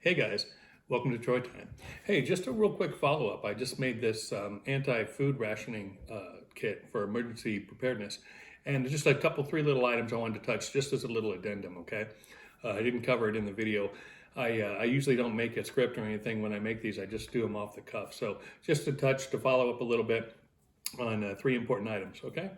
Hey guys, welcome to Troy Time. Hey, just a real quick follow-up. I just made this anti-food rationing kit for emergency preparedness, and just a couple, three little items I wanted to touch just as a little addendum, okay? I didn't cover it in the video. I usually don't make a script or anything when I make these. I just do them off the cuff. So just to follow up a little bit on three important items, okay?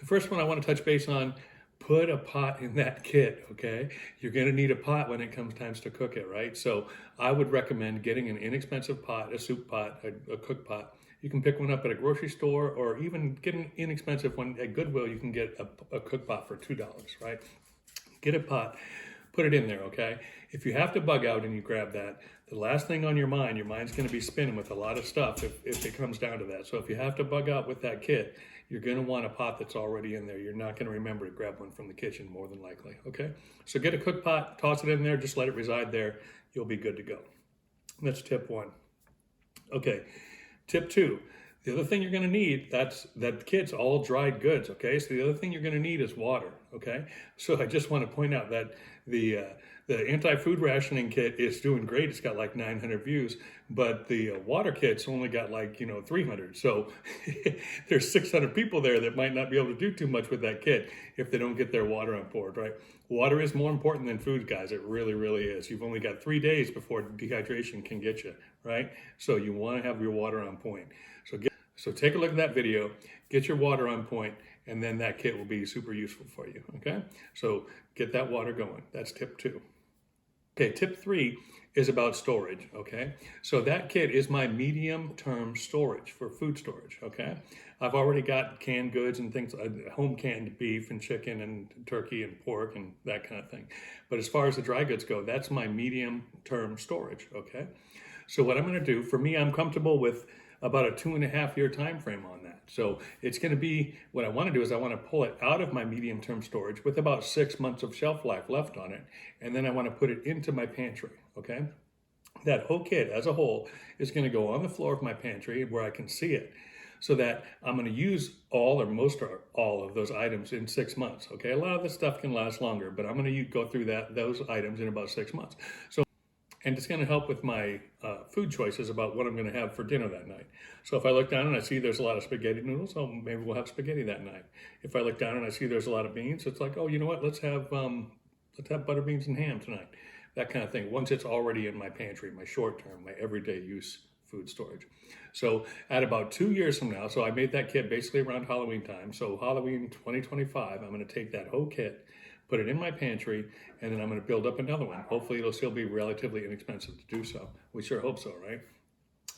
The first one I want to touch base on, put a pot in that kit, okay? You're going to need a pot when it comes times to cook it, right? So I would recommend getting an inexpensive pot, a soup pot, a cook pot. You can pick one up at a grocery store, or even get an inexpensive one at Goodwill. You can get a cook pot for $2, right? Get a pot, put it in there, okay? If you have to bug out and you grab that, the last thing on your mind's going to be spinning with a lot of stuff if it comes down to that. So if you have to bug out with that kit, you're going to want a pot that's already in there. You're not going to remember to grab one from the kitchen, more than likely, okay? So get a cook pot, toss it in there, just let it reside there. You'll be good to go. That's tip one. Okay, tip two. The other thing you're going to need, that kit's all dried goods, okay? So the other thing you're going to need is water, okay? So I just want to point out that the anti-food rationing kit is doing great. It's got like 900 views, but the water kit's only got like, 300. So there's 600 people there that might not be able to do too much with that kit if they don't get their water on board, right? Water is more important than food, guys. It really, really is. You've only got 3 days before dehydration can get you, right? So you want to have your water on point. So take a look at that video, get your water on point, and then that kit will be super useful for you, okay? So get that water going. That's tip two. Okay, tip three is about storage, okay? So that kit is my medium-term storage for food storage, okay? I've already got canned goods and things, home canned beef and chicken and turkey and pork and that kind of thing. But as far as the dry goods go, that's my medium-term storage, okay? So what I'm gonna do, for me, I'm comfortable with about a 2.5 year time frame on that. So it's going to be, what I want to do is I want to pull it out of my medium term storage with about 6 months of shelf life left on it. And then I want to put it into my pantry, okay? That whole kit as a whole is going to go on the floor of my pantry where I can see it, so that I'm going to use all or most or all of those items in 6 months, okay? A lot of the stuff can last longer, but I'm going to go through those items in about 6 months. And it's going to help with my food choices about what I'm going to have for dinner that night. So if I look down and I see there's a lot of spaghetti noodles, oh, maybe we'll have spaghetti that night. If I look down and I see there's a lot of beans, it's like, oh, you know what? Let's have butter beans and ham tonight. That kind of thing. Once it's already in my pantry, my short term, my everyday use food storage. So at about 2 years from now, so I made that kit basically around Halloween time. So Halloween 2025, I'm going to take that whole kit, put it in my pantry, and then I'm going to build up another one. Hopefully it'll still be relatively inexpensive to do so. We sure hope so, right?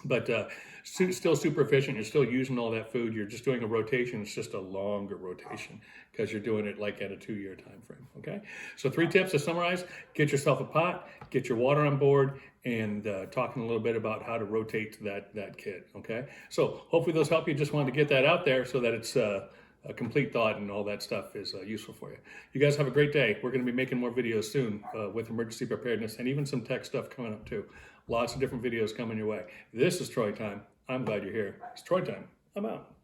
But still super efficient. You're still using all that food. You're just doing a rotation. It's just a longer rotation because you're doing it like at a 2 year time frame, okay? So 3 tips to summarize: get yourself a pot, get your water on board, and talking a little bit about how to rotate that kit, okay? So hopefully those help you. Just wanted to get that out there so that it's a complete thought and all that stuff is useful for you. You guys have a great day. We're going to be making more videos soon with emergency preparedness and even some tech stuff coming up too. Lots of different videos coming your way. This is Troy Time. I'm glad you're here. It's Troy Time. I'm out.